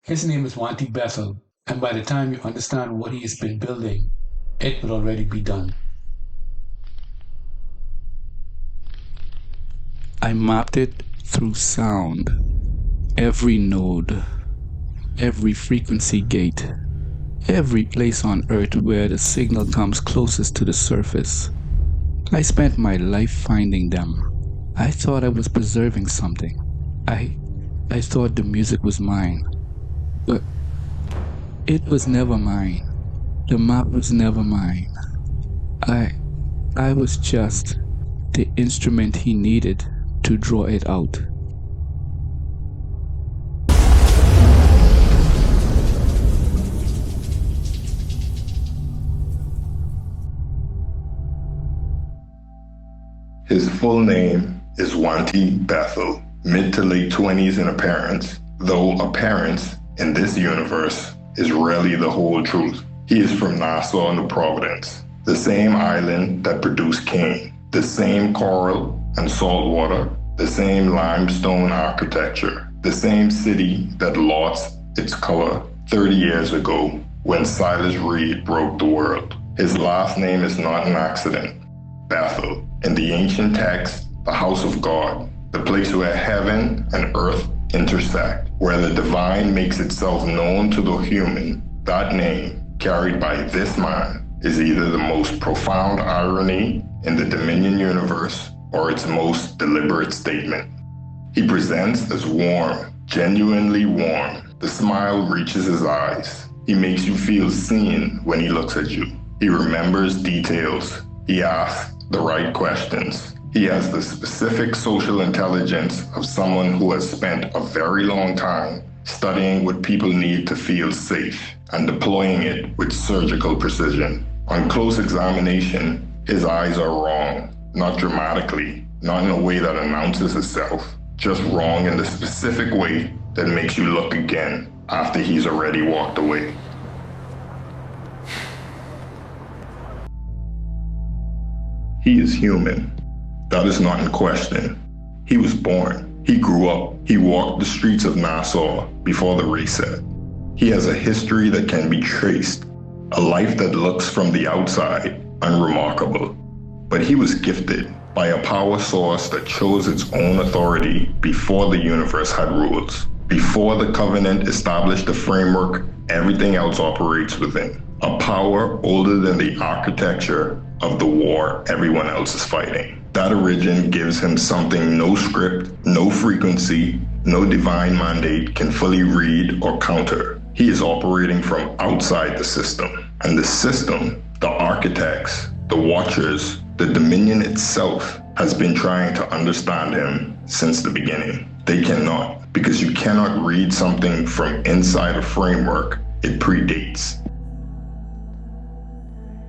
His name is Wanty Bethel, and by the time you understand what he has been building, it will already be done. I mapped it through sound, every node, every frequency gate, every place on Earth where the signal comes closest to the surface. I spent my life finding them. I thought I was preserving something. I thought the music was mine. But it was never mine. The map was never mine. I was just the instrument he needed to draw it out. His full name is Wanty Bethel, mid to late 20s in appearance, though appearance in this universe is rarely the whole truth. He is from Nassau, New Providence, the same island that produced Kane, the same coral and salt water, the same limestone architecture, the same city that lost its color 30 years ago when Silas Reed broke the world. His last name is not an accident. Bethel, in the ancient text, the house of God, the place where heaven and earth intersect, where the divine makes itself known to the human. That name, carried by this man, is either the most profound irony in the Dominion universe or its most deliberate statement. He presents as warm, genuinely warm. The smile reaches his eyes. He makes you feel seen when he looks at you. He remembers details. He asks the right questions. He has the specific social intelligence of someone who has spent a very long time studying what people need to feel safe and deploying it with surgical precision. On close examination, his eyes are wrong, not dramatically, not in a way that announces itself, just wrong in the specific way that makes you look again after he's already walked away. He is human. That is not in question. He was born. He grew up. He walked the streets of Nassau before the reset. He has a history that can be traced, a life that looks from the outside unremarkable. But he was gifted by a power source that chose its own authority before the universe had rules. Before the covenant established the framework everything else operates within. A power older than the architecture of the war everyone else is fighting. That origin gives him something no script, no frequency, no divine mandate can fully read or counter. He is operating from outside the system. And the system, the architects, the watchers, the Dominion itself has been trying to understand him since the beginning. They cannot, because you cannot read something from inside a framework. It predates.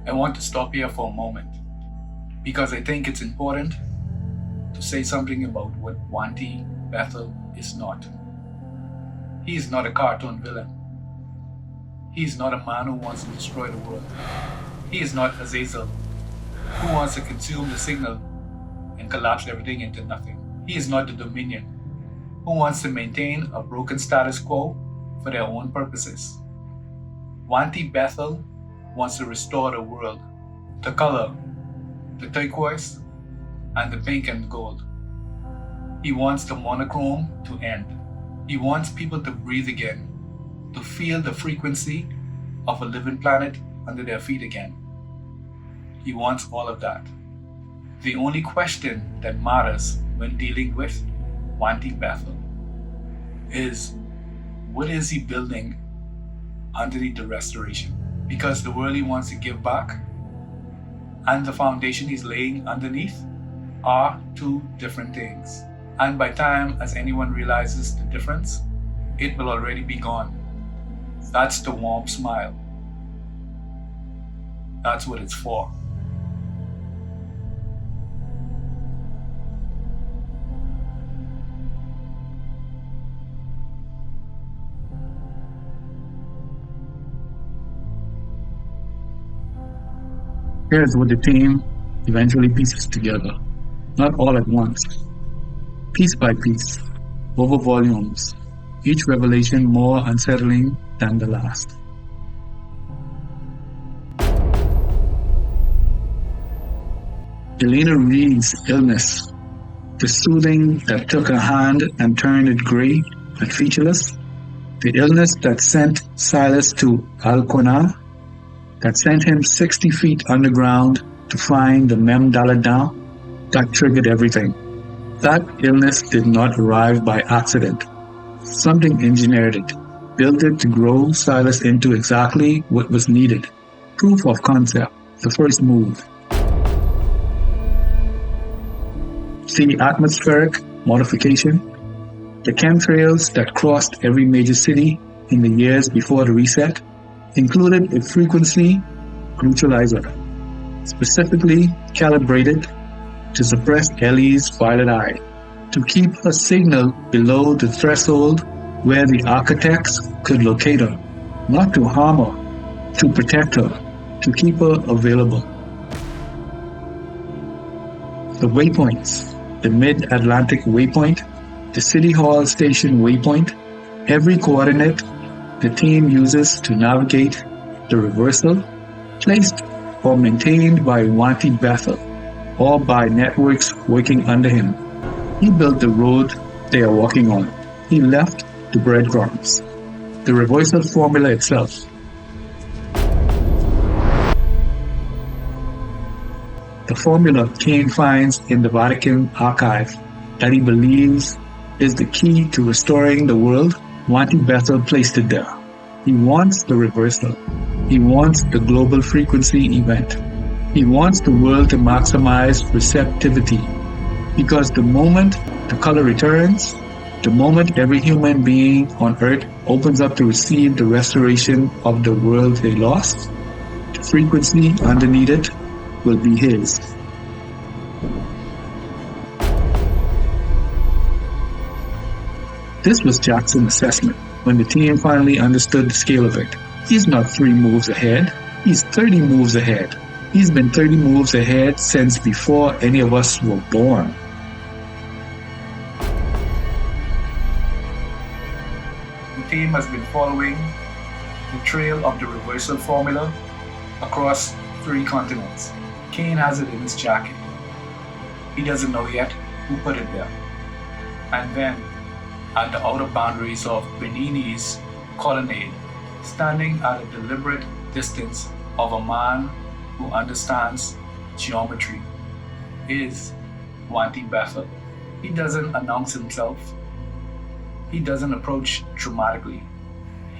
I want to stop here for a moment because I think it's important to say something about what Wanty Bethel is not. He is not a cartoon villain. He is not a man who wants to destroy the world. He is not Azazel, who wants to consume the signal and collapse everything into nothing. He is not the Dominion, who wants to maintain a broken status quo for their own purposes. Wanty Bethel wants to restore the world, the color, the turquoise, and the pink and gold. He wants the monochrome to end. He wants people to breathe again, to feel the frequency of a living planet under their feet again. He wants all of that. The only question that matters when dealing with Wanty Bethel is, what is he building underneath the restoration? Because the world he wants to give back and the foundation he's laying underneath are two different things. And by time as anyone realizes the difference, it will already be gone. That's the warm smile. That's what it's for. Here's what the team eventually pieces together, not all at once, piece by piece, over volumes, each revelation more unsettling than the last. Elena Reed's illness, the soothing that took her hand and turned it gray and featureless, the illness that sent Silas to Alcona, that sent him 60 feet underground to find the Mem Daladan, that triggered everything. That illness did not arrive by accident. Something engineered it, built it to grow Silas into exactly what was needed. Proof of concept, the first move. The atmospheric modification, the chemtrails that crossed every major city in the years before the reset, included a frequency neutralizer, specifically calibrated to suppress Ellie's violet eye, to keep her signal below the threshold where the architects could locate her, not to harm her, to protect her, to keep her available. The waypoints, the Mid-Atlantic waypoint, the City Hall Station waypoint, every coordinate the team uses to navigate the reversal, placed or maintained by Wanty Bethel, or by networks working under him. He built the road they are walking on. He left the breadcrumbs, the reversal formula itself. The formula Kane finds in the Vatican archive that he believes is the key to restoring the world, Wanty Bethel placed it there. He wants the reversal. He wants the global frequency event. He wants the world to maximize receptivity, because the moment the color returns, the moment every human being on Earth opens up to receive the restoration of the world they lost, the frequency underneath it will be his. This was Jackson's assessment when the team finally understood the scale of it. He's not 3 moves ahead, he's 30 moves ahead. He's been 30 moves ahead since before any of us were born. The team has been following the trail of the reversal formula across 3 continents. Kane has it in his jacket. He doesn't know yet who put it there. And then, at the outer boundaries of Benini's colonnade, standing at a deliberate distance of a man who understands geometry, is Wanty Bethel. He doesn't announce himself. He doesn't approach dramatically.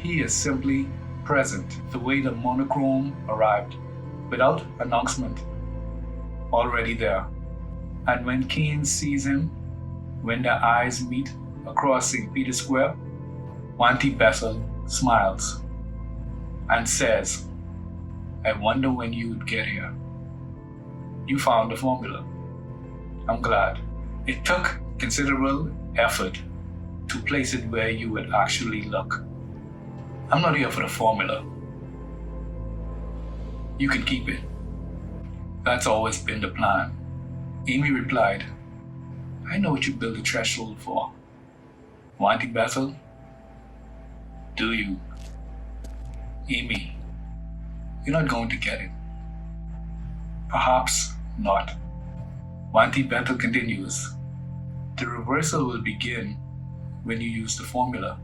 He is simply present, the way the Monochrome arrived, without announcement, already there. And when Kane sees him, when their eyes meet across St. Peter's Square, Wanty Bethel smiles and says, "I wonder when you would get here. You found the formula. I'm glad. It took considerable effort to place it where you would actually look. I'm not here for the formula. You can keep it. That's always been the plan." Amy replied, "I know what you built the threshold for. Wanty Bethel? Do you? Amy, you're not going to get it. Perhaps not." Wanty Bethel continues, "The reversal will begin when you use the formula.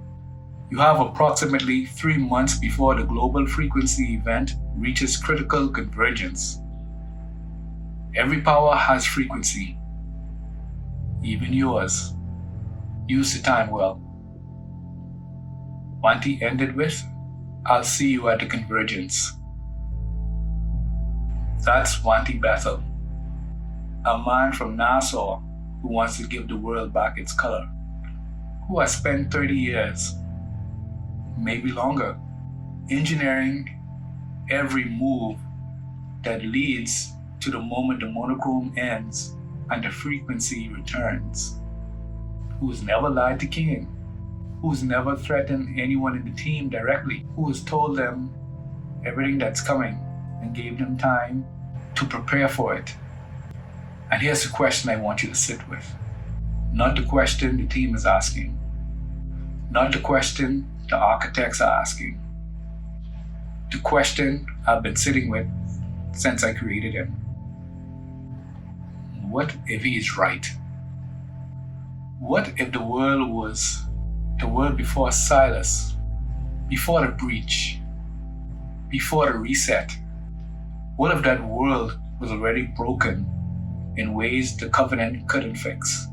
You have approximately 3 months before the global frequency event reaches critical convergence. Every power has frequency, even yours. Use the time well." Wanty ended with, "I'll see you at the convergence." That's Wanty Bethel, a man from Nassau who wants to give the world back its color, who has spent 30 years, maybe longer, engineering every move that leads to the moment the monochrome ends and the frequency returns, who's never lied to Kane, who's never threatened anyone in the team directly, who has told them everything that's coming and gave them time to prepare for it. And here's the question I want you to sit with. Not the question the team is asking. Not the question the architects are asking. The question I've been sitting with since I created him. What if he is right? What if the world was the world before Silas, before the breach, before the reset? What if that world was already broken in ways the covenant couldn't fix?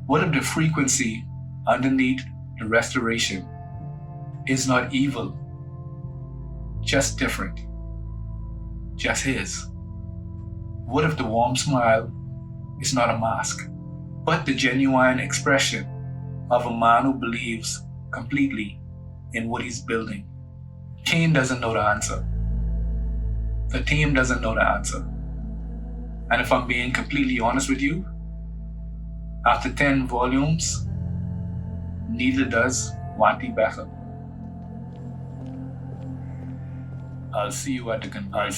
What if the frequency underneath the restoration is not evil, just different, just his? What if the warm smile is not a mask, but the genuine expression of a man who believes completely in what he's building? Kane doesn't know the answer. The team doesn't know the answer. And if I'm being completely honest with you, after 10 volumes, neither does Wanty Bethel. I'll see you at the convergence.